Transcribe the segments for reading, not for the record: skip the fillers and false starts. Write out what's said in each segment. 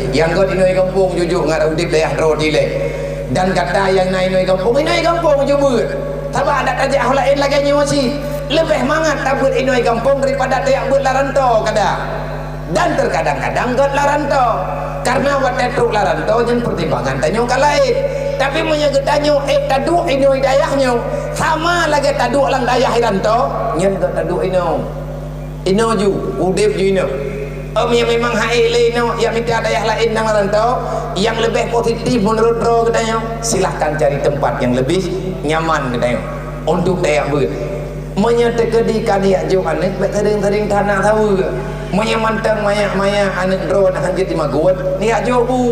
yang god inoi kampung jujur ngara udip dayah rodi le dan kata yang naik inoi kampung jujur tabah ada aja lain lagi nyosi lebih mangat tabut inoi kampung daripada tayak but laranto kada dan terkadang-kadang god laranto karena wadah truk laranto jen pertimbangan tanyo kalai tapi menyebut tanyo tadu inoi dayahnya sama lagi tadu lang dayah iranto nyen god tadu ino ju udip ju ino yang memang haile no yang minta dayah lain nang rantau yang lebih positif menurut roh katanya silahkan cari tempat yang lebih nyaman katanya untuk dayah ber menyedekadikan dia jo anek tering tanah tahu menyamantang maya anek roh nak hanjit di maguat ni ajo bu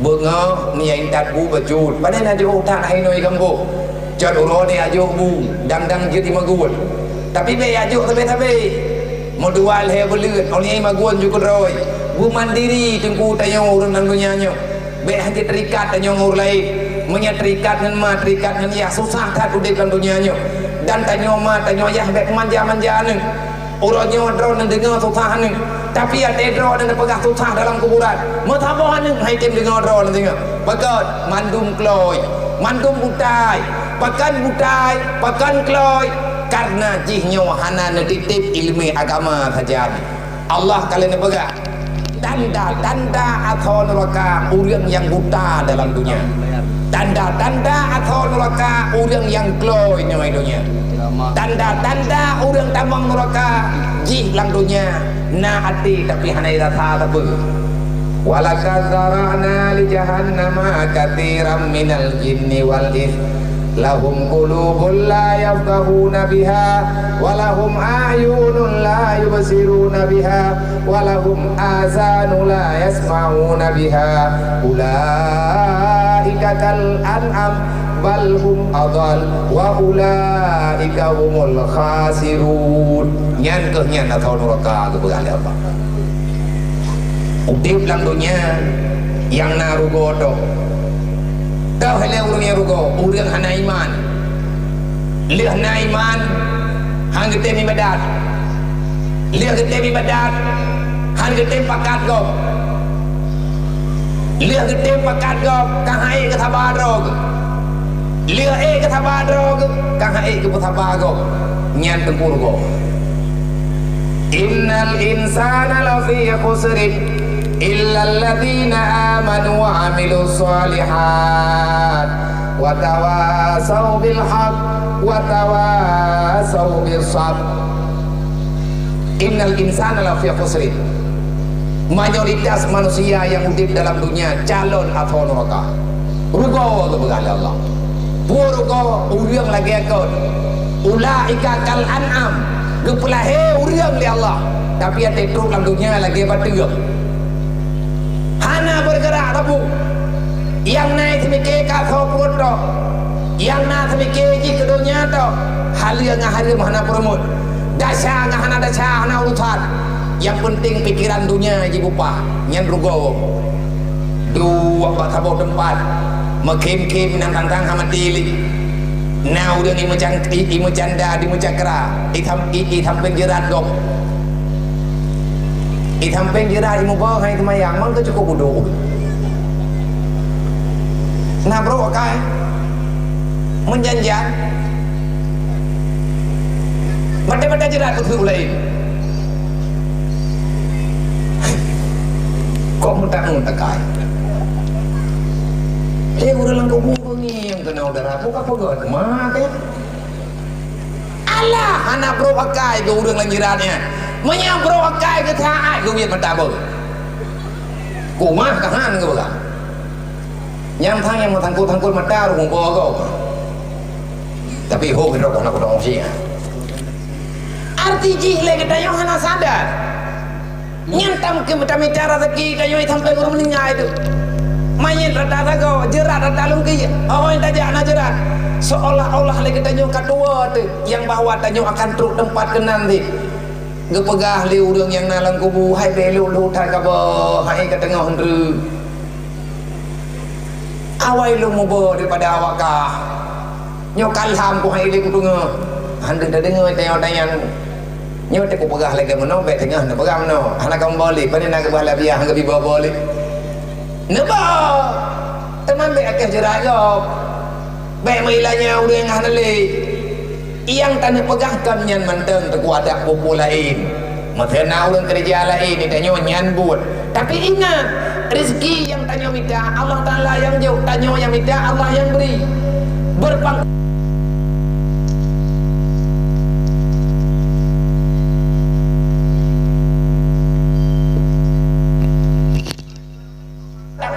benga ni intat bu bajut panen ajo utak hainoi kambo jad uro ni ajo bu dang jit di maguat tapi be ajo tapi modual he belut oli maguan juga roy bu mandiri tengku tayo urang nang dunyanya be hati terikat tayo ngur lain menyeterikat ngan ma terikat ngan ya susah kat udip dalam dunyanya dan tayo ma tayo ya be manja-manja ni urangnya drone nang dengar susah ni tapi ada drone nang pegah susah dalam kuburan mataboh ni hai tim dengar drone nang dengar bagat mandum kloy mandum butai pakan kloy karena jihnya wahana netitip ilmu agama saja Allah kalian pegang tanda atau neraka orang yang buta dalam dunia tanda atau neraka orang yang kloy dalam dunia tanda orang tamang neraka jih dalam dunia na hati tapi hanai rasa tabu walakad zara'na li jahannama katsiran minal jinni wal ins lahum qulubun la yafqahuna biha walahum a'yunun la yubsiruna biha walahum azanun la yasma'una biha ulaika kal an'am bal hum adall wa ulaika humul khasirun nyan ke nyan atau neraka ke berada apa udip dalam dunia yang narugo do tahu hele urang yang rugo urang hana iman leh hana iman hang gete mi badat leh gete mi badat hang gete pakat go leh gete pakat go kang hai ke thabadrog leh ke thabadrog kang hai ke thabago nyan tempur go innal insana lafi khusrin illa alladhina amanu wa amilus solihat wa tawasaw bil haq wa tawasaw bis sabr innal insana lafi khusrin mayoritas manusia yang hidup dalam dunia calon atau neraka rugo tu berkata Allah rugo urang lagi akon ulaika kal an'am gepelahe urang li Allah tapi ada itu dalam dunia lagi batu hana bergerak tabu yang naik semike kau perut to yang naik semike ji kedunya to halia ngahari mana permut dasar ngahana dasar hana urusan yang penting pikiran dunia ji bupa nyan rugo dua batabo tempat mekim nang tantang hamati na udah ni macam canda di mucakra itam penjerat gok itam penjerat imu bawa hai kemayang mang tu cukup bodoh nah bro kai menjanjian mata jerat tu lain kok mutak kai udah langkau bunyi yang kena udara buka pegot mak ya alah anak bro pakai ke udang lanjirannya menyang bro pakai ke taat ke biar mentabur kumah kahan ke bukan yang mau tangkul mata rumah bawa tapi ho kita kena kodong sih arti jih lagi tanya hana sadar nyantam ke cara rezeki tanya sampai guru meninggal itu main rata go jerat rata lungki oh yang tajak na jerat seolah-olah lagi tanyo kadua tu yang bawa tanyo akan truk tempat kenan di gepegah li urang yang nalang kubu hai belu lu thai ka ba hai ka tengah hendru awai lu mo bo daripada awak ka nyokal ham ku hai li ku dengar hande dah dengar tayo tayan nyo te ko pegah lagi meno be tengah ne pegah meno hana kam boli pani nak bah labiah hang bi boli ne ba teman be akeh jerak yo be mailanya urang hana le yang tanah pegahkan nyan manteng terkuadak popo lain mathena urang kerja lain ni tanyo nyan buat tapi ingat rezeki yang tanyo minta Allah Taala yang jauh tanyo yang minta Allah yang beri berpang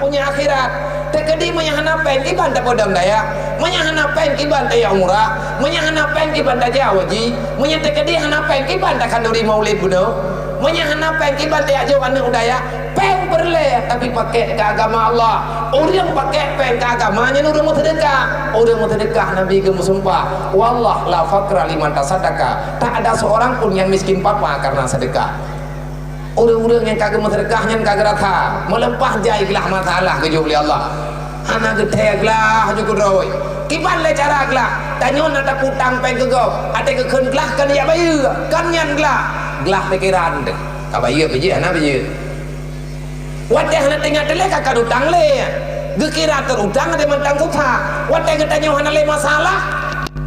punya akhirat tekedi menyahana pen kiban tak podam daya menyahana pen kiban tak umrah menyahana pen kiban tak jawaji menyetekedi hana pen kiban tak kanduri maulid budo menyahana pen kiban tak jauh anu udaya pen berle tapi pakai ke agama Allah orang pakai pen ke agamanya orang mau sedekah Nabi ke musumpah wallah la faqra liman tasaddaqa tak ada seorang pun yang miskin papa karena sedekah. Orang-orang yang kagak sedekahnya kagak rata melempah jai gelah masalah ke jubli Allah hana gede gelah juga roy kiban le cara gelah tanyon ada putang pen ke go ada ke keun gelah kan ya bayu kan nyan gelah pikiran deh ka bayu biji hana biji wadeh hana tinggal dele kakak utang le gekira terutang ada mentang susah wadeh ke tanyon hana le masalah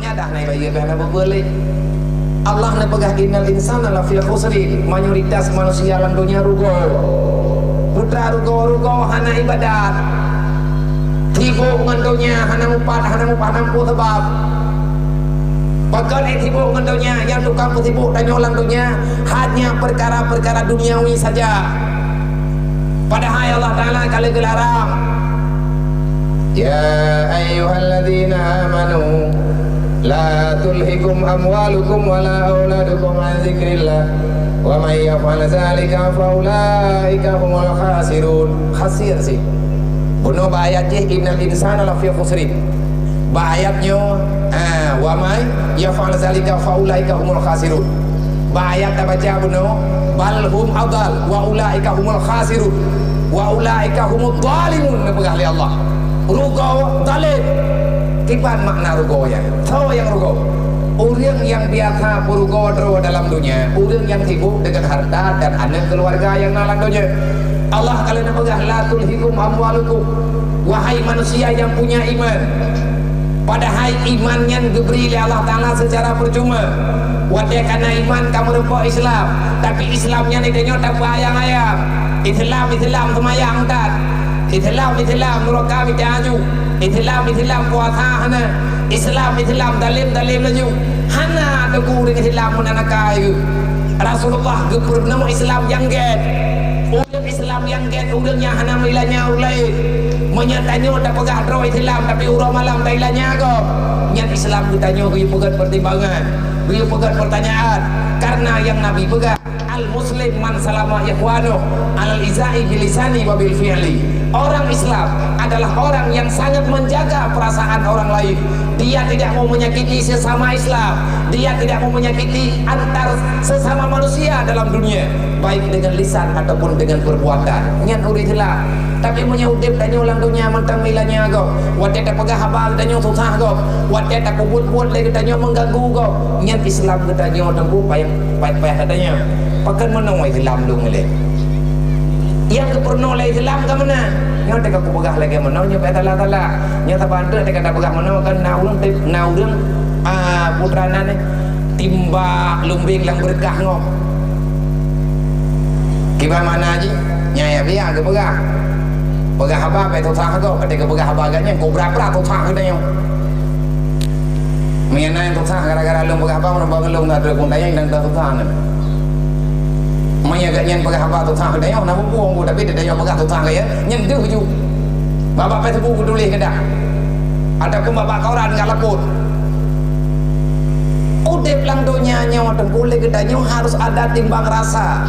nyadah nai bayu hana beboleh Allah na pegah innal insana lafi khusrin mayoritas manusia dalam dunia rugo putra rugo hana ibadat tibo ngandonya hana mupat nampu sebab pakai tibo ngandonya yang tukang tibo dan nyolang dunia hanya perkara-perkara duniawi saja padahal Allah Ta'ala kali gelarang ya ayyuhalladzina amanu la tulhikum amwalukum wala auladukum an dzikrillah wa may yaf'al dzalika fa ulaika humul khasirun khasir sih bunuh ayatnya innal insana lafi khusrin ayatnya wa may yaf'al dzalika fa ulaika humul khasirun ayat baca bunuh bal hum adal wa ulaika humul khasirun wa ulaika humud zalimun pegah li Allah rugo zalim kipan makna rugo ya tahu yang rugo orang yang biasa berugo dalam dunia orang yang sibuk dengan harta dan anak keluarga yang nalang dunia Allah kalau nak pegah la tulhikum amwalukum wahai manusia yang punya iman padahal imannya diberi oleh Allah Ta'ala secara percuma wadah karena iman kamu rempok Islam tapi Islamnya ni tengok tak ayang-ayang Islam semayang tak Islam mereka minta aju Islam puasa hana Islam dalim laju hana ada kuring Islam menanakai Rasulullah gepur nama Islam yang get orang Islam yang get orangnya hana milanya ulai menyatanya tak pegah draw Islam tapi urang malam tailanya kau nyat Islam ditanya gue pegat pertimbangan gue pegat pertanyaan karena yang Nabi pegat al muslim man salama ikhwanu alal izai bilisani wa bil fi'li orang Islam adalah orang yang sangat menjaga perasaan orang lain dia tidak mau menyakiti sesama Islam dia tidak mau menyakiti antar sesama manusia dalam dunia baik dengan lisan ataupun dengan perbuatan nyan uridillah tapi punya udip tanya ulang dunia mentang milanya kau wadah tak pegah habang tanya susah kau wadah tak kubut-kubut lagi tanya mengganggu kau nyan Islam tanya tempuh payah katanya pakan menong Islam dong le yang keperno le Islam ke mana nyo tak aku pegah lagi menong nyo betala nyo tak bantu tak kata pegah menong kan naurung putrana ni timba lumbing lang berkah ngok kiba mana aja nyaya biar ke pegah haba pe tu thang ko ketika pegah haba agaknya ko berapa tu thang kita nyo mengenai tu thang gara-gara lung pegah haba menembang lung tak ada kundanya dan tu thang agaknya pegah haba tu thang kita nyo nak buang tapi dia nyo pegah tu thang ya nyentuh ju bapak pe sepupu tulis ke dak ada pun bapak koran kalaput udip lang dunia nyo tengkule kita nyo harus ada timbang rasa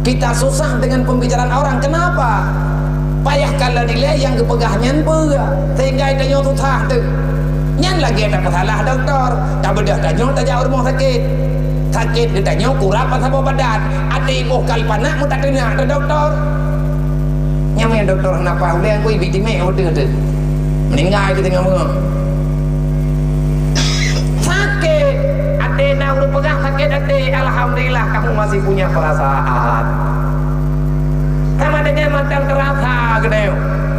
kita susah dengan pembicaraan orang kenapa payah kalau nilai yang kepegahnya pega sehingga itu nyo susah tu nyan lagi ada masalah doktor tak bedah tanyo tak jauh rumah sakit kita nyo kurap pasal badan ada ibu kalpana mu tak kena ada doktor nyamanya doktor kenapa udah aku ibi timeh udah meninggal kita ngomong sakit ada nak pegah sakit hati, alhamdulillah kamu masih punya perasaan. Sama dengan macam terasa gede.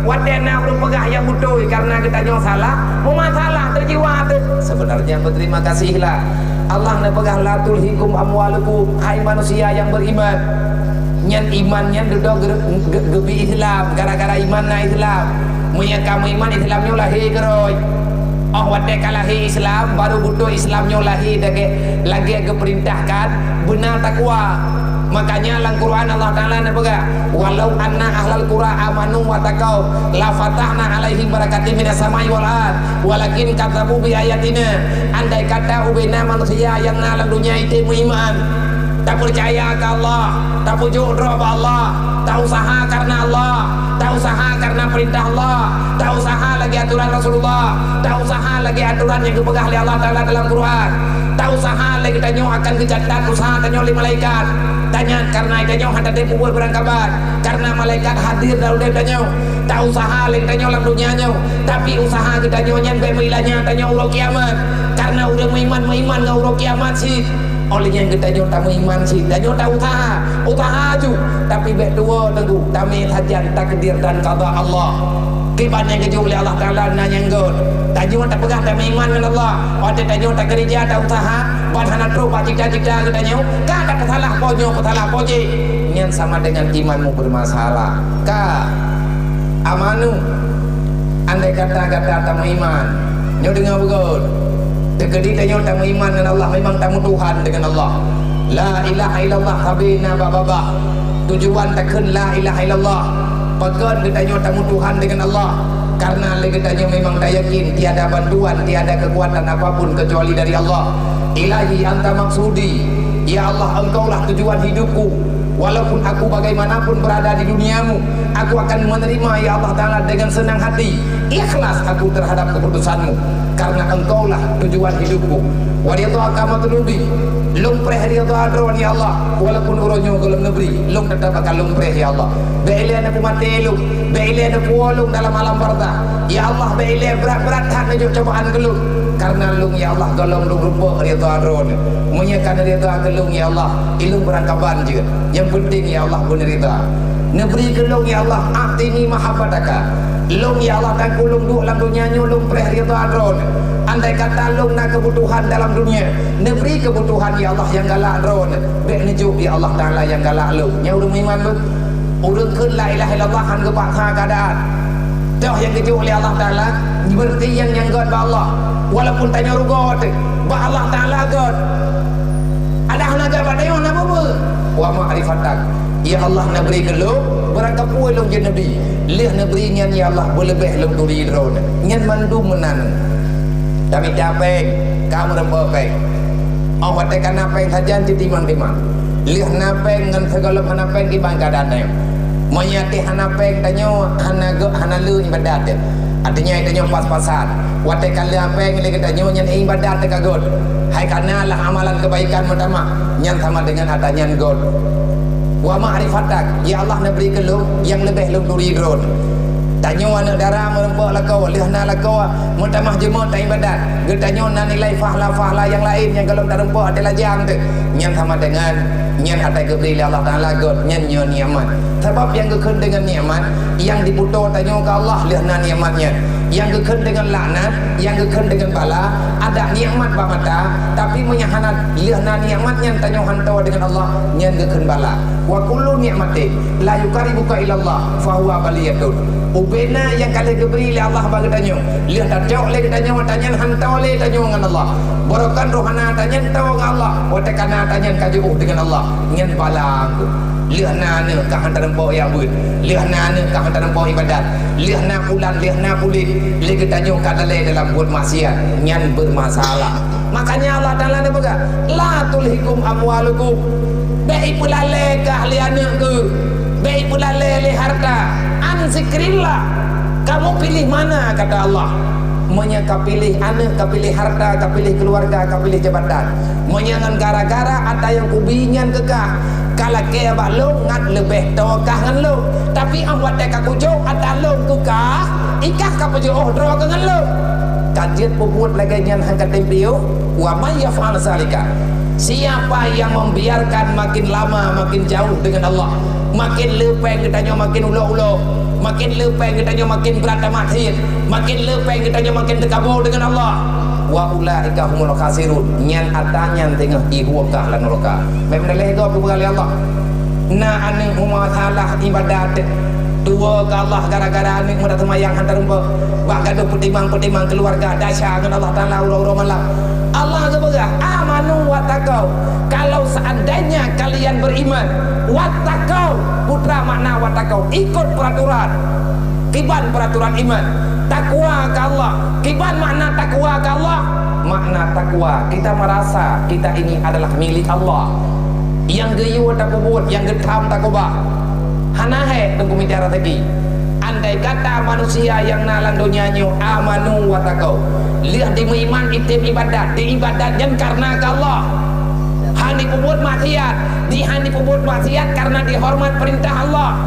Wadena belum pegah yang butuh karena kita nyo salah, mau masalah terjiwa tu. Sebenarnya berterima kasihlah. Allah nak pegah la tulhikum amwalukum, hai manusia yang beriman. Nyan imannya duduk gebi Islam, gara-gara iman na Islam. Munya kamu iman Islamnya lahir keroi. Oh wadeka lahir Islam, baru butuh Islamnya lahir lagi keperintahkan benar takwa. Makanya dalam Quran Allah Ta'ala nak pegah walau anna ahlal qura amanu wa taqau la fatahna alaihim barakatim minas samai wal ard walakin kadzabu bi ayatina. Andai kata ubena manusia yang dalam dunia itu beriman, tak percaya ke Allah, tak pujuk roh Allah, tak usaha karena Allah, tak usaha karena perintah Allah, tak usaha lagi aturan Rasulullah, tak usaha lagi aturan yang dipegang oleh Allah Ta'ala dalam Quran, tak usaha lagi tanyo akan kecatat usaha tanyo oleh malaikat. Tanya karena tanyo hendak dipukul berangkabat, karena malaikat hadir dalam tanyo. Tak usaha lagi tanyo dalam dunianya, tapi usaha kita tanyo nyan bemilanya tanyo urang kiamat. Karena urang iman ngau urang kiamat sih. Olehnya kita nyo tamu iman sih, tanyo tak usaha ju, tapi bek dua tentu kami hajan takdir dan qada Allah. Kiban yang keju oleh Allah Ta'ala nanya nggot. Tanyo tak pegang tamu iman dengan Allah. Waktu tanyo tak kerja tak usaha, padahal tu pak cita-cita kita nyo, ka tak salah ponyo, salah poji. Nyan sama dengan imanmu bermasalah. Ka amanu andai kata tamu iman, nyo dengar betul. Dekedi tanyo tamu iman dengan Allah, memang tamu Tuhan dengan Allah. La ilaha illallah habina bababa. Tujuan takkan la ilaha illallah. Pekan kita tanyo tamu Tuhan dengan Allah. Karena kita tanyo memang tak yakin tiada bantuan, tiada kekuatan apapun kecuali dari Allah. Ilahi anta maksudi. Ya Allah, engkaulah tujuan hidupku. Walaupun aku bagaimanapun berada di duniamu, aku akan menerima ya Allah Ta'ala dengan senang hati. Ikhlas aku terhadap keputusanmu, karena engkaulah tujuan hidupku. Wadiyatu akamatul lumpreh riyadu adron ya Allah. Walaupun uronyo dalam negeri, lum tetap akan lumpreh ya Allah. Beile na pumati lum, beile na puolung dalam alam barta. Ya Allah, beile berat-berat tak nejo cobaan gelum. Karena lung ya Allah golong lung rupa riyadu adron. Menyekan riyadu gelung ya Allah, ilung berangkaban juga. Yang penting ya Allah benerita. Negeri gelung ya Allah, atini mahabbataka. Lung ya Allah tak kulung duk dalam dunia nyo lung preh riyadu adron. Andai kata lung nak kebutuhan dalam dunia, negeri kebutuhan ya Allah yang galak adron. Bek nejuk ya Allah Ta'ala yang galak lung. Nya urang iman lu. Urang keun la ilaha illallah han ke paksa keadaan. Dah yang kejuk oleh Allah Ta'ala, berarti yang god ba Allah. Walaupun tanya rugot, ba Allah Ta'ala god. Ada hanaga badayo na apa? Wa ma'rifatak. Ya Allah negeri gelo berangkap puai long je nabi. Lih negeri nyan ya Allah berlebih long turi drone. Nyan mandu menan. Kami capek, kamu rempek. Oh watekan napeng saja timang-timang. Lih napeng ngan segala napeng di bangkadan. Menyati hanapeng tanyo hanalu ibadat. Artinya itu pas-pasan. Watekan napeng lagi tanyo nyan ibadat kagot. Hai karena lah amalan kebaikan pertama yang sama dengan adanya God. Wa ma'rifatak, ya Allah nak beri kelung yang lebih lung duri drone. Tanyo anak darah merempok lakau, lihna lakau, mutamah jemaah tak ibadat. Getanyo na nilai fahla yang lain yang kalau tak rempok adalah jam tu. Yang sama dengan nyan atai keberi Allah Ta'ala God, nyan nyo niamat. Sebab yang gekun dengan niamat, yang diputur tanyo ke Allah lihna niamatnya. Yang gekun dengan laknat, yang gekun dengan bala, ada nikmat ba mata, tapi menyahanat lihna nikmatnya tanyo hantau dengan Allah, nyan gekun bala. Wa kullu nikmatin la yukaribuka ila Allah fa huwa baliyatun. Ubena yang kali diberi oleh Allah bagi tanyo, lihat dak jauh le tanyo tanya hantau le tanyo dengan Allah. Borokan rohana tanya tau dengan Allah, watakana tanya kajuh dengan Allah. Nyan bala lihna ne ka hantar empok ya bud. Lihna ne ka hantar empok ibadat. Lihna pulan, lihna pulit, le tanyo kadale dalam buat maksiat, nyan bermasalah. Makanya Allah Ta'ala ni baga, la tulhikum amwalukum. Baik pula le keahliannya ke, baik pula le harta. Zikrillah. Kamu pilih mana kata Allah? Monya ka pilih anak, ka pilih harta, ka pilih keluarga, ka pilih jabatan. Monya ngan gara-gara ada yang kubinyan kekah. Kala ke balong ngat lebih tokah ngan lo. Tapi awak tek aku jo ada lo kekah, ikah ka pejo oh dro ngan lo. Kajian puput lagi nyan hangkat tempio, wa may yaf'al zalika. Siapa yang membiarkan makin lama makin jauh dengan Allah, makin lepeng katanya makin ulo-ulo, makin lepeng katanya makin berat mati, makin lepeng katanya makin terkabul dengan Allah. Wa ulaika humul khasirun, nyan atanyan tengah ihuakah lan neraka. Memang leh go bergali Allah. Na ane umma salah ibadat dua ke Allah gara-gara ane mudah temayang hantar rumpa bak gaduh petimang-petimang keluarga dasar dengan Allah Taala ura-ura malam. Allah kata amanu wattaqau, kalau seandainya kalian beriman, wattaqau, putra makna wattaqau, ikut peraturan kiban peraturan iman, takwa ke Allah. Kiban makna takwa ke Allah, makna takwa kita merasa kita ini adalah milik Allah, yang geyu tak kubut, yang getam tak kubah hanahe tunggu bicara tadi. Andai kata manusia yang nalang dunianya amanu wattaqau, lihat di iman itim ibadat, di ibadat dan karena ke Allah. Hani pubut maksiat, di hani pubut maksiat karena dihormat perintah Allah.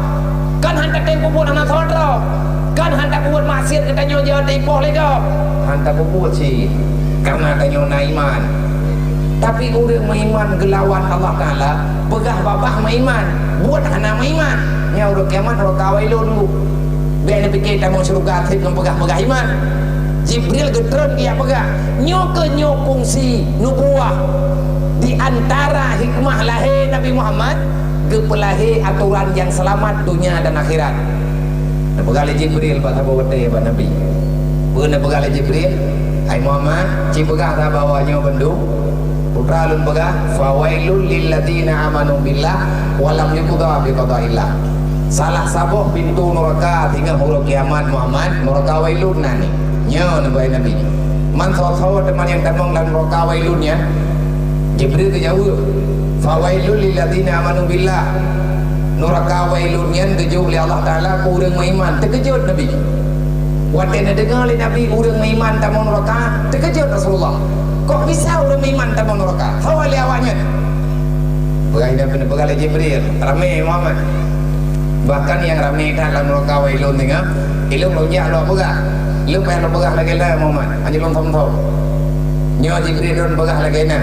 Kan hantar pubut anak saudara, kan hantar pubut maksiat kita nyonya tipoh lego. Hantar pubut sih karena tanya iman. Tapi orang meiman gelawan Allah Ta'ala, begah babah meiman, buat hana meiman. Nya udah kiamat udah kawai lu. Biar pikir kita mau surga tip pegah-pegah iman. Jibril getron dia pegah. Nyoke fungsi nubuah di antara hikmah lahir Nabi Muhammad ke pelahi aturan yang selamat dunia dan akhirat. Pegah Jibril pada bawa teh Nabi. Beuna pegah Jibril, hai Muhammad, ci pegah ta bawanya bendung. Putra lun pegah fawailul lil ladzina amanu billah wa lam yuqda bi qada'illah. Salah saboh pintu neraka tinggal huruf kiamat Muhammad neraka wailun nani nyo nabi man sawo teman yang tamang lan neraka wailunnya Jibril ke jauh fawailul lil ladzina amanu billah neraka wailunnya kejuh oleh Allah Taala ku urang meiman terkejut Nabi watena dengar oleh Nabi urang meiman tamang neraka terkejut Rasulullah. Kok bisa orang meiman tamang neraka? Tahu oleh awaknya Pegawai Jibril ramai Muhammad. Bahkan yang ramai dalam neraka wailun tengah ilmu lonyak lo pegah ilmu yang lo pegah lagi lah Muhammad hanya belum tahu nyo Jibril don pegah lagi na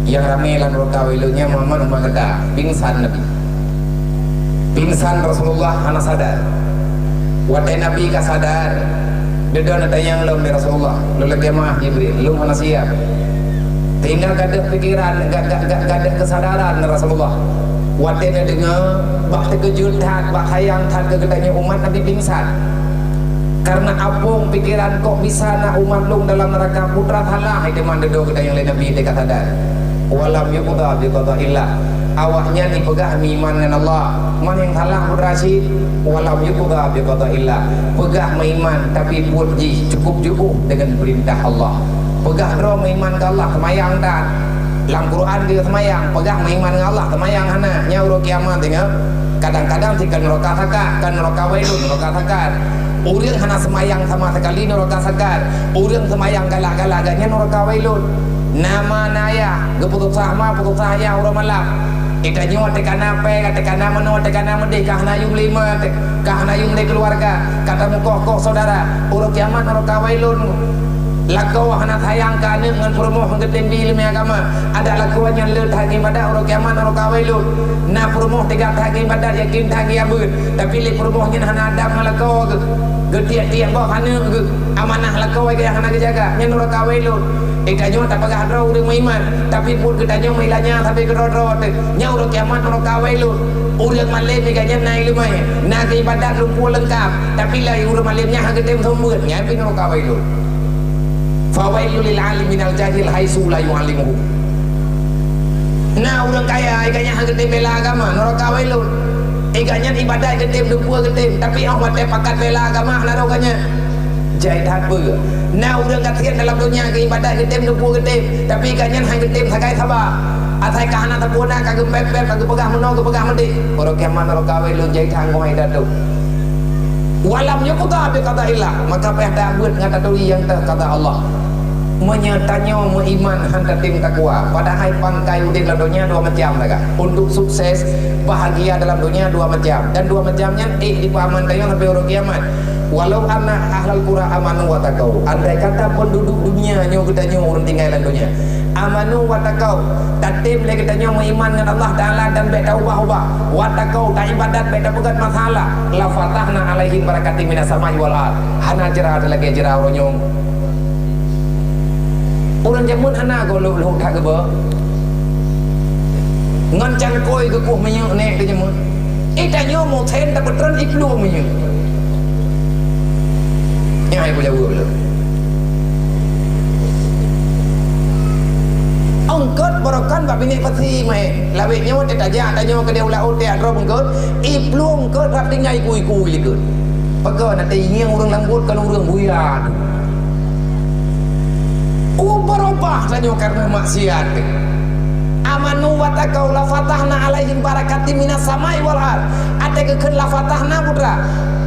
yang ramai dalam neraka wailunnya Muhammad umpah kata pingsan Nabi, pingsan Rasulullah anak sadar wadai Nabi ka sadar dia nak tanya lo dari Rasulullah lo lagi mah Jibril lo mana siap tinggal gadah pikiran gadah kesadaran Rasulullah. Watena dengar bak terkejut tak bak hayang tak kegedanya umat Nabi pingsan karena apung pikiran kok bisa nak umat lung dalam neraka putra halah itu man dedo kedayang lain Nabi dekat sadar walam yuqda bi qada'illah awaknya dipegah iman dengan Allah man yang halah putra si walam yuqda bi qada'illah pegah meiman tapi puji cukup dengan perintah Allah pegah ro meiman ke Allah kemayang tak dalam Quran dia semayang pegah meiman dengan Allah semayang hana nyauro kiamat tengah kadang-kadang jika neraka sakar kan neraka wailun neraka sakar urang hana semayang sama sekali neraka sakar urang semayang galak-galak agaknya neraka wailun nama naya geputus sama putus saya urang malam kita nyawa tekan apa tekan nama tekan nama deh kahna yung lima kahna yung deh keluarga kata mukoh saudara urang kiamat neraka wailun. Lakau hana sayang kane dengan promoh ngetem di ilmu agama ada lakuan yang le thagi pada orang kiamat orang kawailun na promoh tiga thagi pada yakin thagi abun tapi le promohnya hana ada malakau getiak-tiak bawa hana amanah lakau yang hana jaga nya orang kawailun ikanyo tak pagah ada urang meiman tapi pun ketanyo meilanya tapi kedodro nya orang kiamat orang kawailun urang malam ikanya na ilmu na ibadat lumpur lengkap tapi lah urang malamnya hagetem sombut nya pin orang kawailun. Fawailul lil alim minal jahil haitsu la yu'allimuhu. Nah orang kaya iganya hagetem bela agama neraka wailun. Iganya ibadah getem dupua getem tapi awak teh pakat bela agama laroganya. Jahit hatbe. Nah orang katian dalam dunia ke ibadah getem dupua getem tapi iganya hagetem sakai sabar. Atai kahana tapuna kagem pepet kagem pegah meno pegah mende. Orang kiamat neraka wailun jahit hanggo haidatu. Walam yuqda bi qada'illah maka peh dah buat ngata duli yang tak kata Allah. menyertanya iman hantar tim takwa. Padahal pangkai udin dalam dunia dua macam lah. Untuk sukses bahagia dalam dunia dua macam, dan dua macamnya dipahaman tayang sampai orang kiamat. Walau anak ahlal qura amanu wa taqau, andai kata penduduk dunia nyo kita nyo orang tinggal dalam dunia amanu wa taqau, tatim le kita nyo beriman dengan Allah Taala dan baik taubah-ubah, wa taqau tak ibadat baik pegat masalah, la fatahna alaihim barakatim minas samai wal ard. Hana jerah ada lagi jerah orang nyong orang jamun hana go lu tak ke ba ngan cang koi ke kuh menyu nek ke jamun itanyo mo then tak betron iklu menyu yang ibu jawab dulu. Angkat barakan bab ini pasti mai. Lawitnya te tajak tanyo ke dia ulau te adro angkat. Iplung ke rap tinggai kui-kui likut. Paga nanti ngiang urang lambut kalau urang buya. Berubah tanyo karena maksiat. Amanu wa taqau la fatahna alaihim barakatim minas samai wal ard. Ate keun la fatahna putra.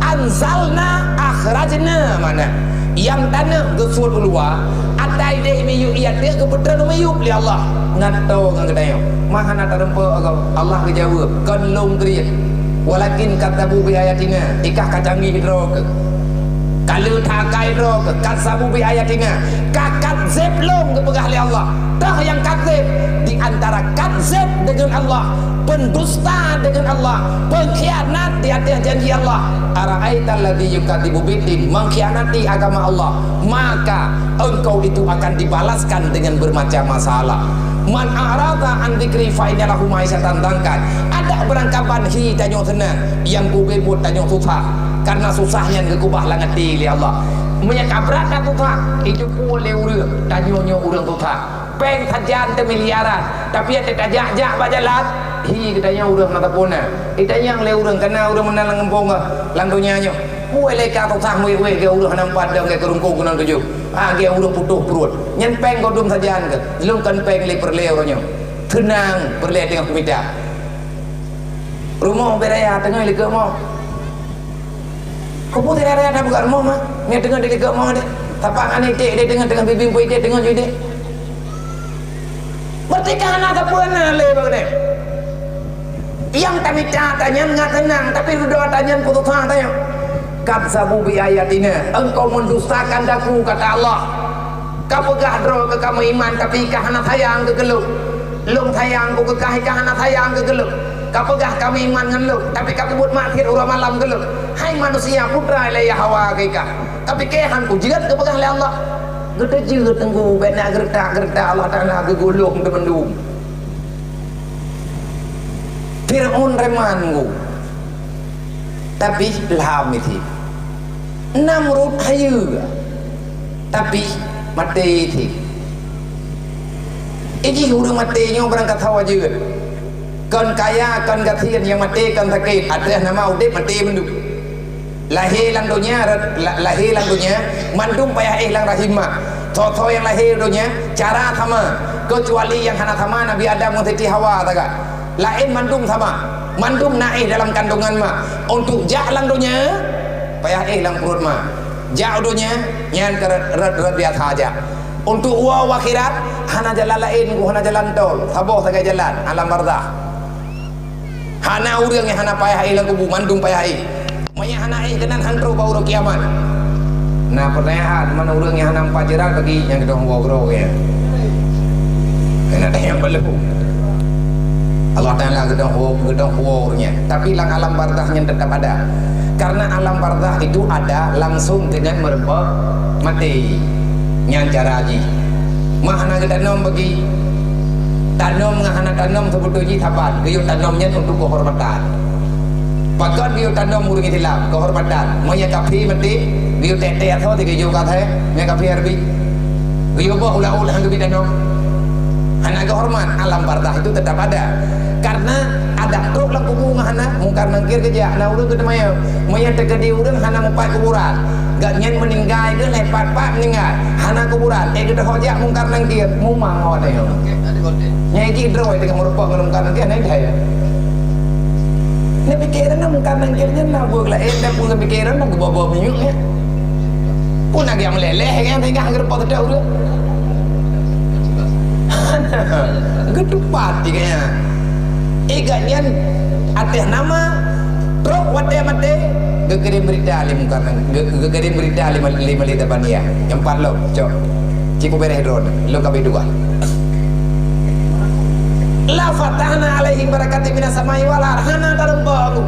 Anzalna akhrajna mana yang tanah gesul ulwa atai de miyu iya dia ke betra miyu li Allah ngato ngadayo mahana tarempa Allah ke jawab kan long kriat walakin katabu bi ayatina ikah kacangi hidro ke kalau takai hidro ke kasabu bi ayatina kakat zeblong ke pegah li Allah dah yang kadzib di antara kadzib dengan Allah, pendusta dengan Allah, pengkhianat di atas janji Allah. Ara'aital ladzi yukadzibu biddin, mengkhianati agama Allah, maka engkau itu akan dibalaskan dengan bermacam masalah. Man a'rada an dzikri fa inna lahu ma'isyatan dangkan. Ada berangkapan hi tanyo senang yang kubebut tanyo susah karena susahnya ngekubah langati li Allah. Menyakabrat tak susah itu boleh urang tanyo urang susah peng sajan te miliaran tapi ada tajak-jak bajalan hi katanya urang nata puna itanya le urang kena urang menang ngempong lang dunia nyo boleh ka susah we ke urang nampak dang ke kerungkung kunang tujuh ge urang putuh perut nyen peng kodum sajan ke lung kan peng le perleu nyo tenang perle dengan kumita rumah beraya tengah le ke mau kau putih raya dah buka rumah mah ni tengah dia ke mau dia tapak ane dek dia dengan bibing pui dia dengan jadi bertikahan ada pernah le bagane yang kami tanya nggak tenang tapi sudah tanya putus tanya kadzabu bi ayatina engkau mendustakan daku kata Allah kau pegah ke kamu iman tapi kahana sayang ke geluk lung sayang ku ke kahana sayang ke geluk kau pegah kami iman dengan lu tapi kau buat makhir urang malam geluk hai manusia putra le hawa kika tapi kehan ku jirat ke pegah le Allah gede jirat tengku benak gertak Allah Taala ke gulung te mendung Fir'aun remanku tapi lam itu Namrud hayu tapi mati itu ini urang mati nyo berangkat hawa juga kan kaya kan gatian yang mati kan sakit ada nama udip mati mendung lahir lang dunia mandum payah lang rahimah toto yang lahir dunia cara sama kecuali yang hana sama Nabi Adam mengikuti Hawa taga lain mandum sama mandum naik dalam kandungan mah untuk jak lang dunia payah lang perut mah jak dunia nyan ke red biasa aja untuk uang akhirat hana jalan lain hana jalan tol saboh taga jalan alam barzah hana urang yang hana payah lang kubu mandum payah maya hana kenan hantro bau kiamat. Nah pertanyaan mana urang yang hana pajaran bagi yang kita ngobrol ya. Kena yang belum. Allah Taala gedong huornya. Tapi lang alam barzahnya tetap ada. Karena alam barzah itu ada langsung dengan merempak mati. Nyan cara haji. Mahana gedanom bagi tanam ngahana tanam sebetulnya tabat. Gayung tanamnya untuk kehormatan. Pakat biu tanam murung Islam kehormatan maya kafi mati biu tete atau tiga juga teh maya kafi harbi biu bah ulah hang biu tanam hana kehormat alam barzah itu tetap ada karena ada truk lah kubungan hana mungkar nangkir kerja na urang ke maya tegadi urang hana mempai kuburan gak nyen meninggal ke lepat pak meninggal hana kuburan kita hojak mungkar nangkir mumang ngode nyai ki droi dengan merupakan mungkar nangkir naik daya ni pikiran na mungkin nangkirnya na buat lah dah pun pikiran na bawa minyak ya pun lagi yang meleleh yang tinggal angker pot dah udah Ketupat dikanya. Iganyan ateh nama truk wate mate gegerim berita alim karena gegerim berita lima lita bania yang empat lo cok ciku bereh drone lo kabe dua la fatahna alaihim barakati minas samai wal arhana darbahu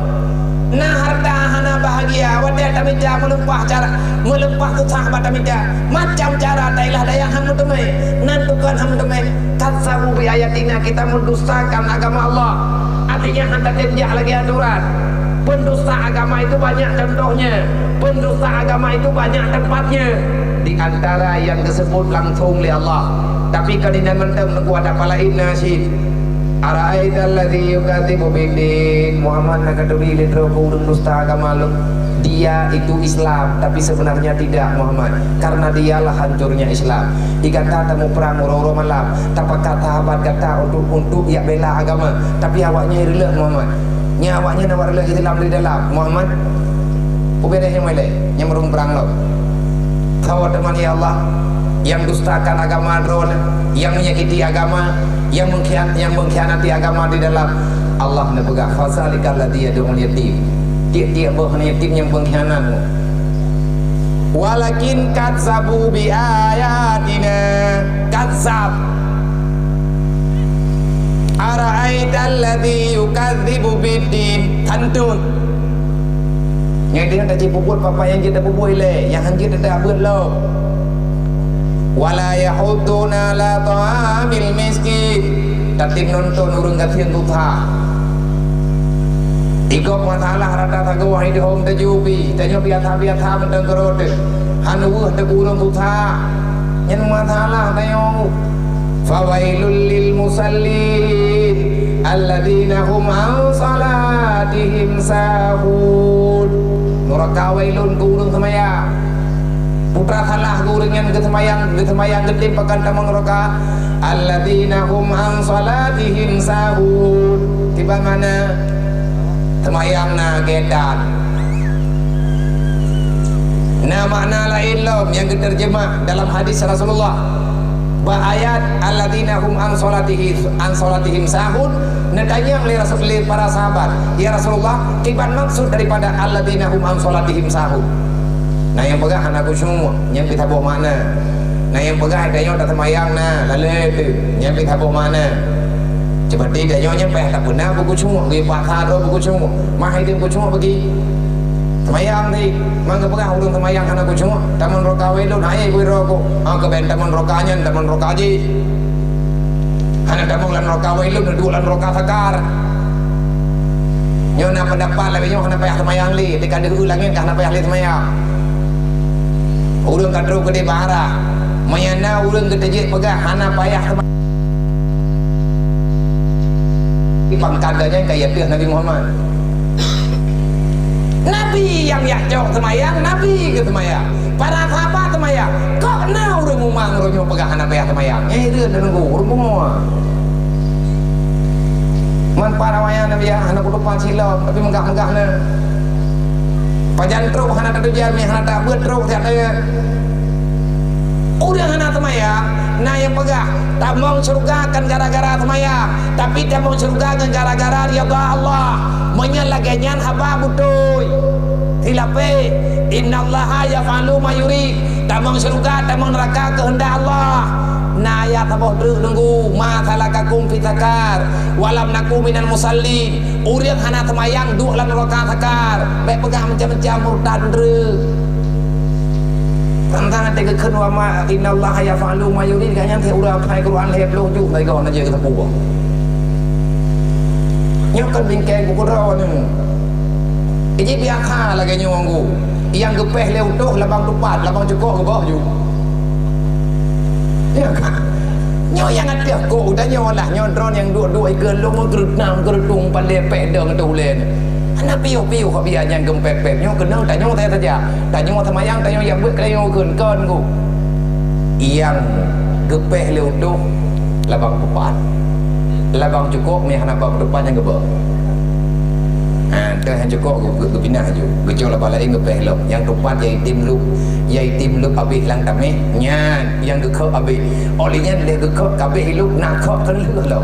nah harta hana bahagia wate tamija melumpah tu sahabat tamija macam cara tailah daya hamu temai nantukan hamu temai katsabu bi ayatina kita mendustakan agama Allah. Artinya hantar dia lagi aturan. Pendusta agama itu banyak contohnya. Pendusta agama itu banyak tempatnya. Di antara yang disebut langsung oleh Allah. Tapi kadinan menteng aku ada palain nasi. Ara'aital ladzi yukadzibu bid-din. Muhammad nak kaduri litro kurung dusta agama lu. Dia itu Islam, tapi sebenarnya tidak Muhammad. Karena dialah hancurnya Islam. Dikata temu perang uro-uro malam. Tapakat sahabat kata untuk ya bela agama. Tapi awaknya irlah Muhammad. Nyawaknya nawarlah Islam di dalam Muhammad. Ubedeh yang melek, yang merung perang lo. Kau teman ya Allah, yang dustakan agama drone, yang menyakiti agama, yang mengkhianati agama di dalam Allah nebegah fasalikal ladzi yad'ul yatim. Tiap-tiap bahan yatim yang pengkhianat. Walakin kadzabu bi ayatina kadzab. Ara'aital ladzi yukadzibu bid-din tantun. Yang dia tak cipuput papa yang kita pupui le, yang hang kita tak buat lo. Wala yahuduna la ta'amil miskin. Tatim nonton urang kathian tutha. Ikut masalah rata taguah di home tajubi, tanyo biasa mentang kerode. Hanuh tegurung tutha. Yang masalah tayo. Fawailul lil musallin alladzina hum an salatihim sahun. Neraka wailun kurung semaya. Putra salah kurung yang kesemayang gedhe pakan tamang neraka. Alladzina hum an salatihim sahun. Tiba mana semayang na gedan. Nah makna lain lom yang diterjemah dalam hadis Rasulullah. Ayat alladzina hum an salatihim sahun. Nadanya oleh Rasulullah para sahabat, ya Rasulullah, tiban maksud daripada alladzina hum an salatihim sahun. Nah yang pegah anakku semua, yang kita bawa mana? Nah yang pegah adanya dah semayang na, lalu tu, yang kita bawa mana? Seperti adanya nyampe tak benar buku semua, pergi pasar buku semua, mahal dia buku semua pergi. Semayang ni, mangga pegah urung semayang anakku semua. Taman roka welun, ayah gue rokok. Ke ben taman rokanya, taman roka je. Anak taman lan roka welun, dua lan roka sakar. Nyo nak pendapat lagi nyo kena payah semayang li, dekat dia ulangin kena payah li semayang. Urung kadro gede bahara. Mayana urung gede je pegah, hana payah semayang. Pangkadanya kayak dia Nabi Muhammad. Nabi yang yakjok semayang, Nabi ke semayang. Para sahabat semayang. Kok na urang umang ronyo pegah anak payah semayang. Dia nunggu urang semua. Man para wayang Nabi ya, anak lupa silap, tapi megah-megah na. Pajan truk anak tak jami, anak tak buat truk tiada. Urang anak semayang, nah yang pegah tak mau surga kan gara-gara semayang, tapi tak mau surga kan gara-gara rida Allah. Menyalaganyan haba butuh tilape innallaha yaf'alu ma yurid. Tamang surga tamang neraka kehendak Allah. Na ya taboh nunggu ma salakakum fi sakar walam nakum minal musallin. Urang hana semayang duk lan neraka sakar. Baik pegah macam-macam murtad dreu. Tantang te keun wa ma innallaha yaf'alu ma yurid kan yang te urang khai Quran lep long ju mai gon aja ke tapu. Nyokan bingkeng ku raw ni. Iji biakha lagi nyonggu. Yang gepeh leutuh labang tupat, labang cekok ke bawah ju. Ya kan? Nyo yang ada ko dah nyo lah nyodron yang dua-dua ikan long gerutnam gerutung pandepek deng tu len. Ana piu-piu kok biar yang gempep-pep nyo kenang tak nyo tanya saja. Tak nyo semayang tak nyo yang buat kaya nyo keun ku. Yang gepeh leutuh labang tupat. Labang cukup ni hana bab depan yang gebak. ada yang cukup ke pindah je gejol bala ing ke lo yang tempat yai tim lu habis lang tameh nyan yang ke habis olinya le ke kabeh lu nak kok kan lu lo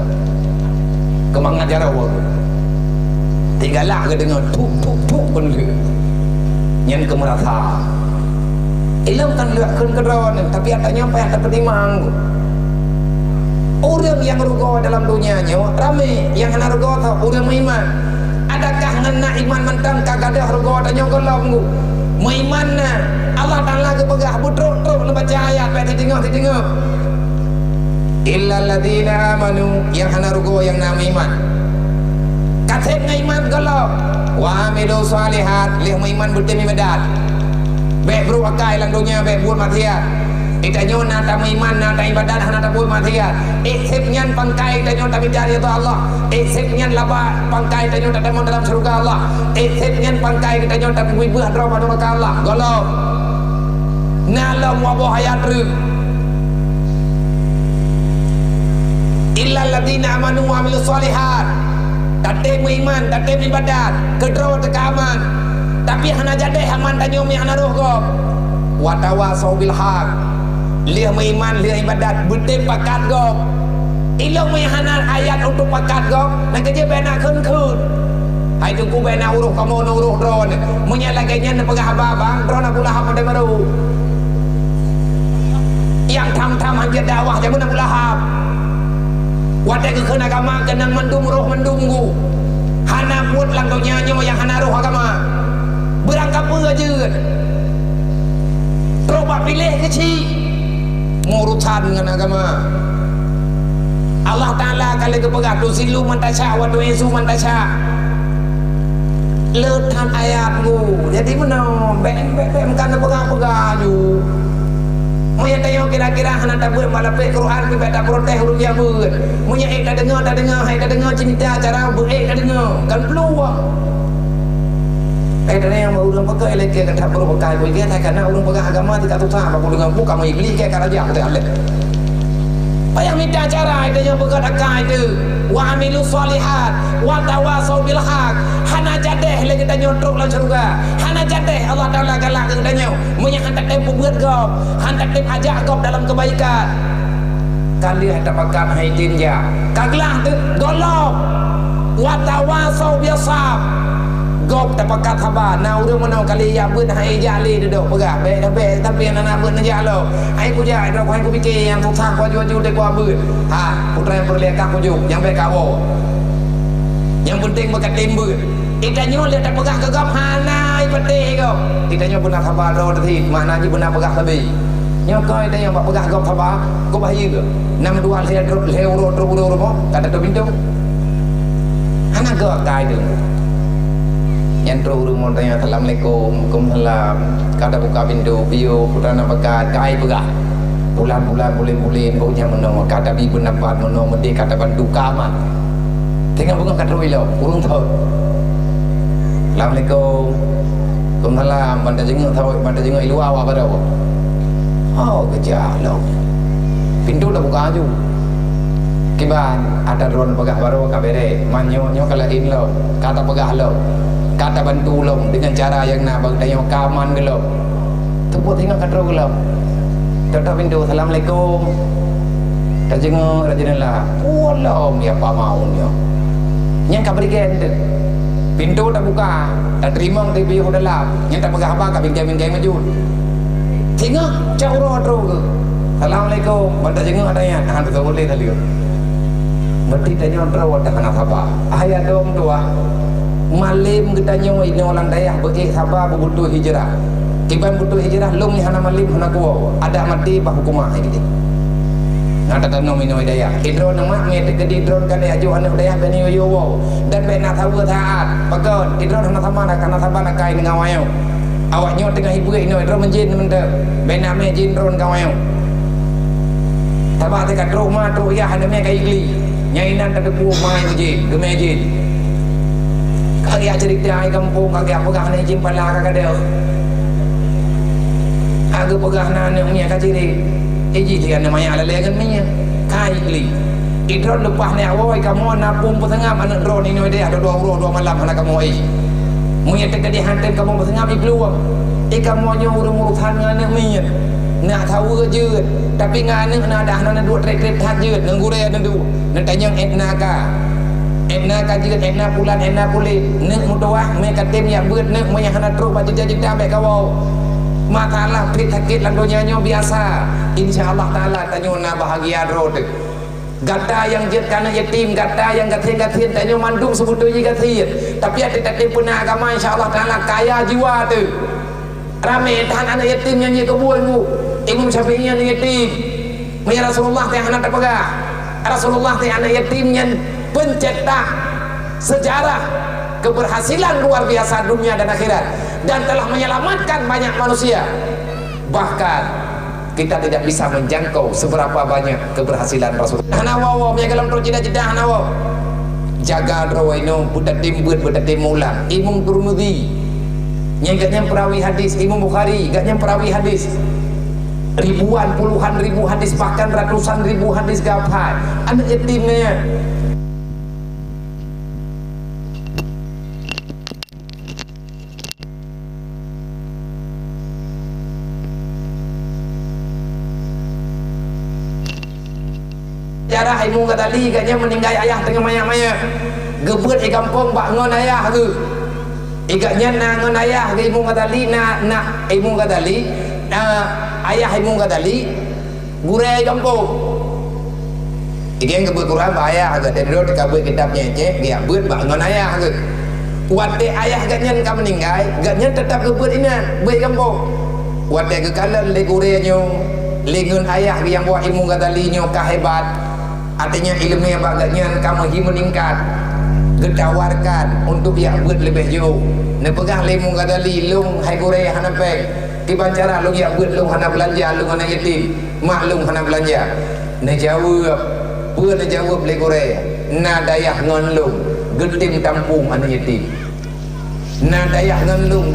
kemang ajar awak tinggallah ke dengar tuk pun lu nyan ke merata ilam kan lu akan keron tapi atanya apa yang dapat imang orang yang rugo dalam dunianya ramai yang kena rugo tau orang iman. Adakah ngena iman mentang kagak ada rugo tanya golong iman na Allah Taala ke pegah butruk baca ayat pada tengok illal ladzina amanu yang kena rugo yang nama iman kateng iman golong wa amilu salihat lih iman betul ibadat baik bro akai lang dunia baik buat matia itanyo nata iman nata ibadat nata buat matia sip nyan pangkai itanyo tapi dari itu Allah sip nyan laba pangkai itanyo tak ada dalam surga Allah sip nyan pangkai itanyo tapi buat drama neraka Allah golong nalam wabah hayat ru illal ladzina amanu wa amilus solihat tate iman tate ibadat kedro tekaman tapi hana jadeh aman tanyo mi hana roh go wa tawasau bil haq liah iman liah ibadat betul pakat go ilang mi hana ayat untuk pakat go nak kerja bena kun hai tu ku bena uruh kamu uruh drone menyalaganya pegah babang drone pula hab ada baru yang tham hanya dakwah jangan nak lahap wadah ke kena agama kenang mendung roh mendunggu hana buat lang nyanyo yang hana roh agama berangkat pengajian terobak pilih kecil ngurusan dengan agama Allah Ta'ala kali kepegat tu silu mantasya wa tu yesu mantasya letan ayatmu jadi mana bem kan pegang ju Munya tengok kira-kira hana tak buat malapik Quran ki tak protes huruf yang buat. Munya tak dengar, hai tak dengar cerita cara buat tak dengar. Kan peluang. Ada yang mau urang pakai lek ke tak perlu pakai boleh dia karena urang pakai agama tidak susah apa dengan bukan mau iblis ke karaja ke tak lek. Payah minta cara itu yang bekat akai itu. Wa amilu solihat wa tawasau bil haq. Hana jadeh lagi kita nyotok lan surga. Hana jadeh Allah Taala galak kita nyo. Munya hantak tempo buat gop, hantak tempo ajak gop dalam kebaikan. Kali ada pakat hai jinja. Kaglah tu golok. Wa tawasau bil sab. Gop tak pakat sabar. Nah urang mana kali ya buat hai jali duduk pegah. Baik tapi anak buat najak lo. Hai ku ja ada ku fikir yang susah kuaju dek ku buat. Ha, putra yang berlekah ku yang baik kau. Yang penting bekat timbul. Ikannya lihat tak pegah ke gam hana ipatih kau. Ikannya benar sabar ro tadi. Maknanya benar pegah lebih. Nyokoi dia yang pegah gam sabar. Kau bahaya ke? 62 euro ro kata tu pintu. Hana gak kai tu. Yang rumah tanya Assalamualaikum, Waalaikumsalam. Kata buka pintu, bio putra nampakat kai pegah. Bulan-bulan boleh kau jangan menong. Kata bi pendapat menong mesti kata bantu kamat. Tengah bukan kata wilo, urung tahu. Assalamualaikum, Waalaikumsalam. Banda jenguk ilu awak pada apa? Oh kerja lo. Pintu dah buka aju. Kiban ada drone pegah baru kabere. Manyo kalau in lo, kata pegah lo. Kata bantu lo dengan cara yang nak bang tanya kaman lo. Tepuk tengok kata lo. Tutup pintu. Assalamualaikum. Dan jenguk rajinlah. Walau ya apa maunya. Yang kaberi gende. Pintu dah buka. Tak terima TV udah lap. Yang tak pegang apa kak bingkai maju. Tengok jauh terus. Assalamualaikum. Banda jenguk adanya. Tahan tu boleh tadi. Berarti tanya terus dah kena apa? Ayat dong tua. Malim kita nyawa ini orang daya bagi sabar butuh hijrah. Kiban butuh hijrah lum ni hana malim hana kuwa. Ada mati bah hukumah gitu. Nada tanam ini daya. Idron nama ni tegedi idron kan daya jual anak daya beni yo wow. Dan bena tahu taat. Pakai idron hana sama nak karena sama nak kain dengan wayo. Awaknya tengah ibu ini idron menjin mende. Bena me jin idron kawayo. Tabah tekat rumah tu ya hana me kai igli. Nyainan tak kepu mai menjin, gemejin. Kaya cerita ai kampung kagak pegah ni jim pala kagak ada. Aku pegah nana punya kaciri. Eji dia namanya ala legan punya. Kai li. Idron lepas ni awoi kamu napung petengah mana drone ini dia ada 2 euro 2 malam anak kamu ai. Munya tegadi hantam kamu bertengah peluang. Ikan monyo urung-urutan ngana mian. Nak tahu je. Tapi ngana nak dah nak dua trek-trek hat je. Nenggure nendu. Netanya etna ka. Etna ka je etna bulan etna kulit. Nek mutuah me katem yang beut nek moya hana teruk baju jeda baik kawau. Makalah pit sakit landonya biasa. Insyaallah taala tanyo na bahagia rod. Gata yang jet kana yatim, gata yang gatin-gatin tanyo mandum sebetulnya gatin. Tapi ada tak pernah agama insyaallah taala kaya jiwa tu. Ramai tahan anak yatim nyanyi kebun bu. Imam Syafi'i anak yatim. Maya Rasulullah teh anak terpegah. Rasulullah teh anak yatim yang pencetak sejarah keberhasilan luar biasa dunia dan akhirat dan telah menyelamatkan banyak manusia. Bahkan kita tidak bisa menjangkau seberapa banyak keberhasilan Rasul. Hanawawa punya dalam jeda-jeda hanawawa. Jaga drawino budak timbut budak timulang. Imam Turmudi yang gatnya perawi hadis, Imam Bukhari gatnya perawi hadis. Ribuan, puluhan ribu hadis, bahkan ratusan ribu hadis gapai. Anak yatimnya. Jarah imu katali gatnya meninggal ayah tengah maya-maya. Gebut di kampung bak ngon ayah tu. Igatnya na ngon ayah ke imu katali na imu katali ayah imu katali gurai kampung. Ikan gebut Quran bak ayah ke dendro kabut kitabnya je dia but bak ngon ayah ke. Wate ayah gatnya ka meninggal, gatnya tetap gebut ina baik kampung. Wate ke kalan le gurainya lengun ayah yang buat ilmu katali nyo kahebat. Artinya ilmu yang bagainya kamu meningkat, getawarkan untuk yang buat lebih jauh. Nepegah ilmu kadali lung hai gore hana pek. Dibancara lung yang buat lung hana belanja lung hana yatim, maklum hana belanja. Ne jawab, pun ne jawab le gore. Na dayah ngon lung, getim tampung hana yatim. Na dayah ngon lung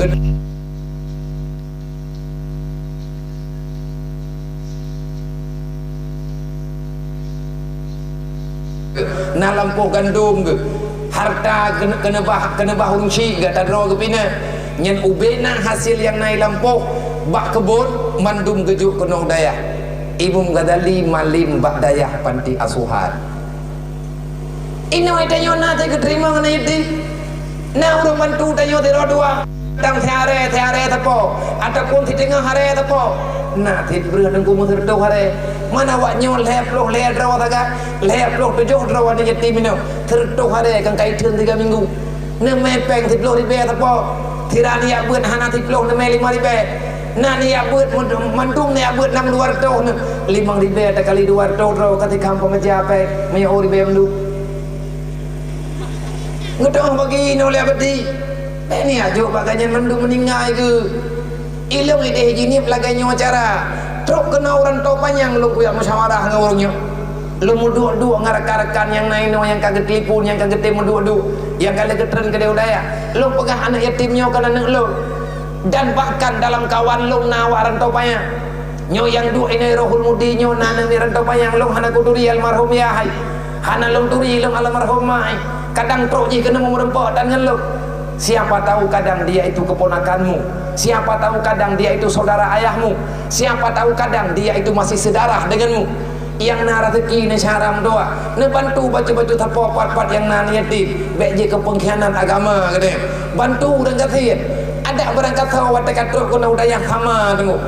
na lampu gandum ke harta kena bah urungsi gak tadro ke pina nyen ubena hasil yang naik lampu bak kebun mandum gejuk kenong dayah ibu gadali malim bak dayah panti asuhan ino itayo na te keterima ngana iti na urung bantu tayo te rodua tang teare tapo ataupun di tengah hare tapo na te beruh nengku mengertu hare mana waknya leploh ledro taga leploh tujuh draw ada yatim ini tertuh hare kang kaitan 3 minggu ne mepeng 10 ribu tapo tirani ya buat hana 10 ne 5 ribu na ni ya buat mandung ni ya buat 6 200 ne 5 ribu ada kali 200 draw ketika pemeja pe me ribu mandu ngedong bagi no le abadi ni ajo baganya mandu meninggal ke ilmu ide gini pelaganya acara truk kena orang tau panjang lu punya musyawarah dengan orangnya lu muduk-duk ngarak-arakan yang naik yang kaget telefon yang kaget muduk-duk yang kali ketren ke daya lu pegang anak yatimnya ke anak lu dan bahkan dalam kawan lu nawaran tau panjang nyo yang duk ini rohul mudi nyo nana ni rantau panjang lu hana kuduri almarhum ya hai hana lu turi lu almarhum hai kadang truk je kena merempok dan ngeluh siapa tahu kadang dia itu keponakanmu, siapa tahu kadang dia itu saudara ayahmu, siapa tahu kadang dia itu masih sedarah denganmu. Yang na rezeki ni syaram doa, ne bantu baca-baca tapo pat-pat yang na yatim, baik je ke pengkhianat agama kata. Bantu dan kata ada berangkat tahu watak katruk kena udah yang sama tengok.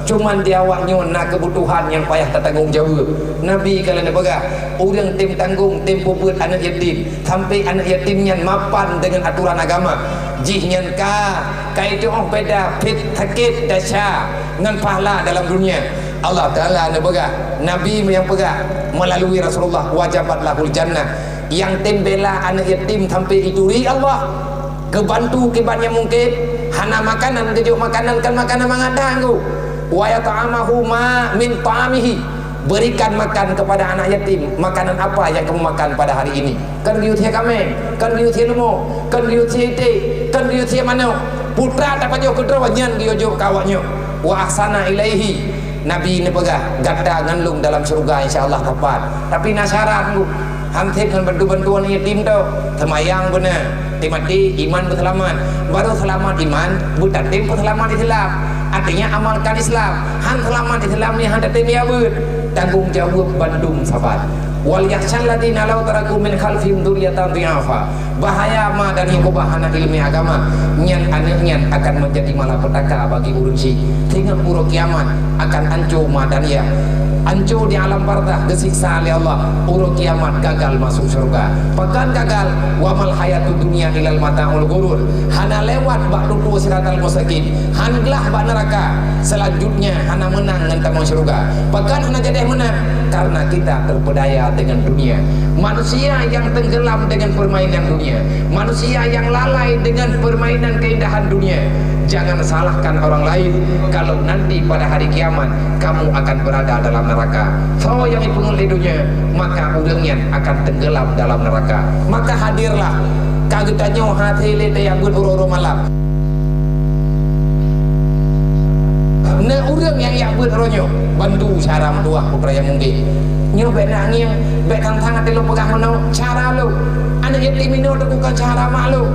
Cuman dia awaknya nak kebutuhan yang payah tertanggung jawab. Nabi kalau nak pegang orang tim tanggung tempo buat anak yatim sampai anak yatimnya mapan dengan aturan agama. Jihnya itu orang beda fit sakit dasar dengan pahala dalam dunia. Allah Taala nak pegang Nabi yang pegang melalui Rasulullah wajabatlah jannah. Yang tim bela anak yatim sampai ituri Allah kebantu kebanyak mungkin hana makanan kejuk makanan kan makanan mangadang tu wa yata'amahu ma min ta'amihi berikan makan kepada anak yatim makanan apa yang kamu makan pada hari ini kan liu thia kame kan liu thia lumo kan liu thia ite kan liu thia mano putra dapat jo kedro nyan giyo jo kawaknya wa ahsana ilaihi Nabi ini pegah gata nganlung dalam surga insyaallah tepat tapi nasyarat hantik kan bantu-bantuan yatim tu semayang benar mati iman berselamat baru selamat iman butatim berselamat Islam artinya amalkan Islam han selamat Islam ni han tatim ya ber tanggung jawab bandung sabat wal yakhshal ladina law taraku min khalfihim dzurriyyatan dhi'afa bahaya ma dari kebahana ilmu agama nyan anaknya akan menjadi malapetaka bagi urunsi sehingga pura kiamat akan hancur madaniyah hancur di alam barzakh disiksa oleh Allah urut kiamat gagal masuk surga pekan gagal wa mal hayatud dunya ilal mataul ghurur hana lewat bak dudu siratal mustaqim hanlah bak neraka selanjutnya hana menang dengan tamu surga pekan hana jadi menang karena kita terpedaya dengan dunia manusia yang tenggelam dengan permainan dunia manusia yang lalai dengan permainan keindahan dunia jangan salahkan orang lain kalau nanti pada hari kiamat kamu akan berada dalam neraka so yang dipungut dunia maka udangnya akan tenggelam dalam neraka maka hadirlah kagetanyo hati lete yang ur malam ne urang yang beronyo bantu cara menduah putra yang mungkin nyo be nanging be kang tangan lo pegang meno cara lo anak yatim ini bukan cara mak lo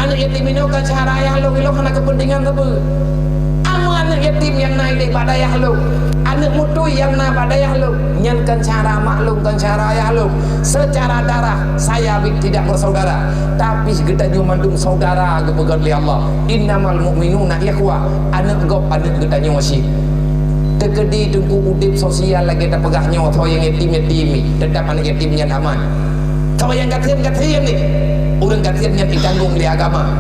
anak yatim ini bukan cara ayah lo karena kepentingan tebu anak yatim yang naik di badayah lo anak mutu yang naik badayah lo nyankan cara maklum kan cara ayah lo secara darah saya tidak bersaudara tapi kita mandung saudara kepegang oleh Allah innamal mu'minuna ikhwah anak gop anak kita masih tegedi tunggu udip sosial lagi tak pegah nyawa yang yatim tetap anak yatimnya aman kalau yang katian ni orang katian yang ditanggung di agama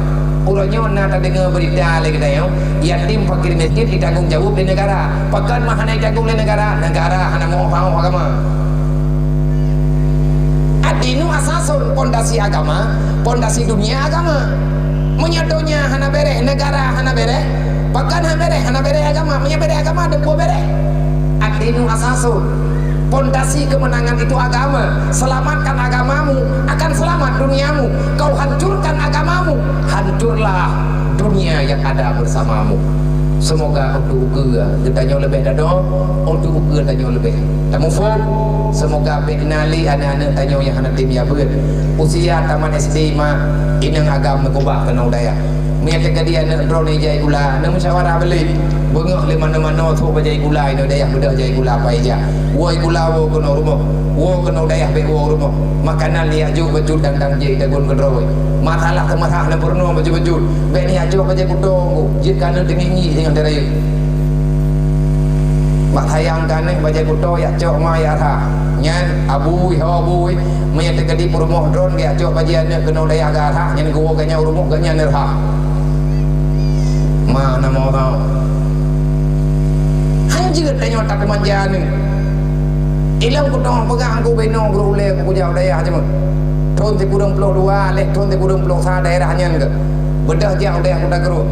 urangnya nak dengar berita lagi dah yatim fakir miskin ditanggung jawab di negara pakan mah hana ditanggung di negara hana mau agama adinu asasun pondasi agama pondasi dunia agama menyatunya hana bereh negara hana bereh pakan hana bereh agama menyabere agama dan gua bereh adinu asasun pondasi kemenangan itu agama selamatkan agamamu akan selamat duniamu kau hancurkan agamamu hancurlah dunia yang ada bersamamu semoga untuk kita lebih dado untuk tanya lebih tamufuk semoga benali anak-anak tanya yang anak tim ya ber usia taman SD mah inang agama kubah kenal daya miat kadi anak drone jai gula na musyawarah beli bengok le mana-mana tu bajai gula ino daya budak jai gula apa aja woi gula wo kono rumah wo kono daya be wo rumah makanan ni aju bejut dang jai dagun kedroi masalah kemarah na purno baju-baju be ni aju bajai kutong jika na dengingi dengan derai mak hayang kane bajai kuto ya cok ma ya tha nyan abui ho abui miat kadi purmo drone ge aju bajai na kono daya ga tha nyan go ga nya rumah ga nya nerha mana mau tahu hancur tanya tak kemanjaan ni ilang ku tong pegang ku beno berule ku jauh daya aja mah thon ti kurang puluh dua leh thon ti kurang puluh sa daerahnya ke bedah jauh daya ku dah geru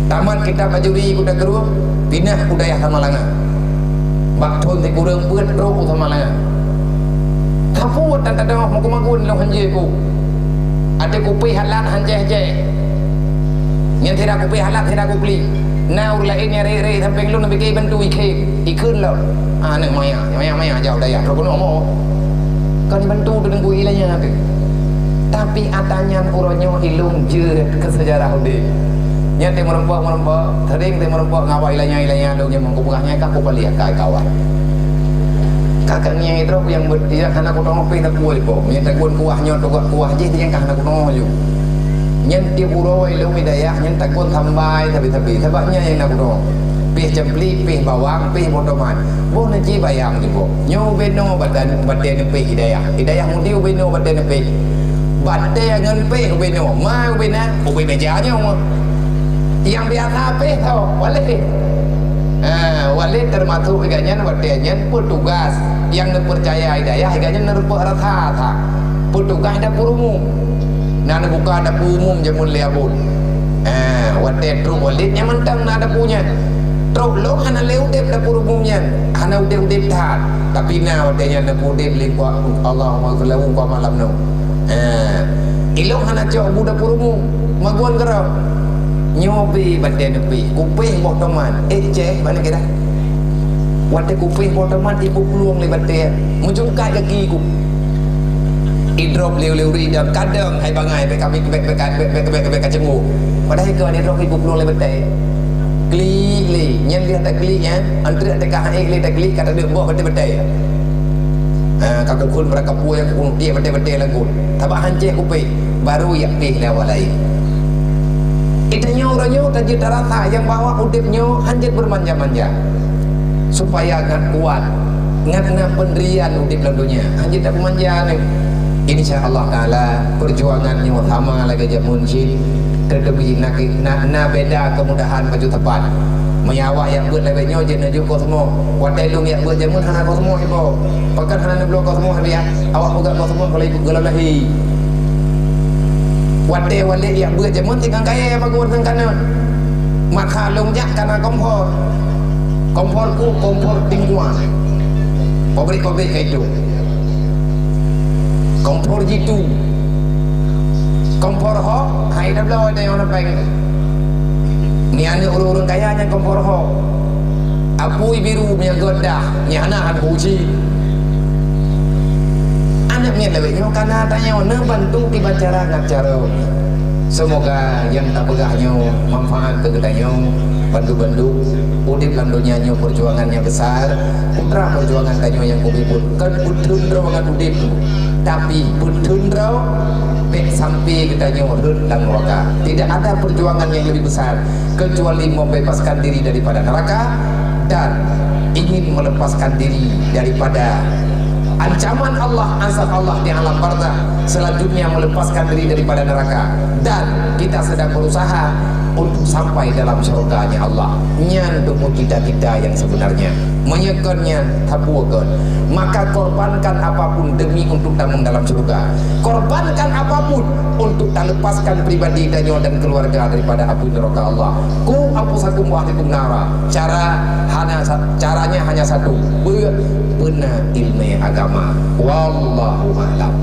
taman kita majuri ku dah geru pindah ku daya sama langa bak thon ti kurang beut ro ku sama langa kapu tak ada magun lo hanje ku ada kupi halat hanje yang tidak aku halat tidak aku beli now lain yang re sampai lu nak bikin bantu ikut lo nak maya jauh daya terus kono mau kan bantu dengan bui lainnya tapi atanya uronyo ilung je ke sejarah ude nya te merempok sering te merempok ngawai lainnya lu yang mengkubahnya kak aku balik kai kawan kakaknya itu yang berdia karena aku tong pe tak kuat po nya tak kuahnya kuah je yang karena aku tong yo nhân tiêu uroi lu midaya nhân takun thambai tapi sebabnya yang nak do pi jempli pi bawang pi motoman bo na ji bayam tipo nyo beno badan pi hidayah mudiu beno badan pi batte ngan pi beno ma bena ubi beja nyo yang biasa pi tau wale termasuk higanya battenya petugas yang percaya hidayah higanya nerpo rata petugas ada purumu nana buka ada umum jamun leabul wate truk walidnya mentang nada punya truk lo hana leu dep da umumnya hana udep tat tapi na watenya na udep liwa Allahumma sallahu wa malam no ilong hana jauh budak umum maguan gerau nyobi bate nepi kuping boh teman ceh mana kita Waktu ku fih potaman ibu peluang lebat dia menjungkai kaki ku idrop liu-liu ridam kadang hai bangai be kami be kacengu padahal ke dia drop ibu peluang lebat dia klik li nyen dia tak klik ya antri tak kah klik tak klik kata dia buat betul-betul kakak kun mereka puai yang kun dia betul-betul lagu tabak hancur ku fih baru yak fih lewat lain itanya orangnya tajir tarata yang bawa udipnya hancur bermanja-manja supaya ngat kuat ngat pendirian udip dalam dunia hanya tak manja ni insyaallah taala perjuangannya sama lagi aja muncul terlebih nak beda kemudahan baju tepat menyawak yang buat lebihnya je nak jumpa semua wadai lung yang buat jamun hana kau semua ibu pakan hana belum kau semua dia awak buka kau semua kalau ibu gelalahi wadai walik yang buat jamun tinggal kaya bagus tengkana maka longjak karena komporku kompor tingguan pabrik-pabrik kayak itu kompor jitu kompor ho hai dah belau ada yang orang pengen ni ane orang-orang kaya yang kompor ho apui biru punya godah ni anak huji anak punya lebihnya karena tanya orang bantu tiba cara ngacara semoga yang tak pegahnya manfaat ke ketanya bantu-bantu udip dalam dunianya perjuangannya besar putra perjuangan tanyo yang kubibut kan putundro dengan udip tapi putundro pek sampai ketanya hud dan neraka tidak ada perjuangan yang lebih besar kecuali membebaskan diri daripada neraka dan ingin melepaskan diri daripada ancaman Allah, azab Allah di alam barzakh, selanjutnya melepaskan diri daripada neraka, dan kita sedang berusaha untuk sampai dalam surganya Allah. Nyan tubuh kita yang sebenarnya menyekannya tabuakan, maka korbankan apapun demi untuk tamun dalam surga, korbankan apapun untuk tak lepaskan pribadi dan keluarga daripada api neraka Allah. Ku apusakum wa ahlikum nara. Caranya hanya satu, benar ilmu agama. Wallahu a'lam.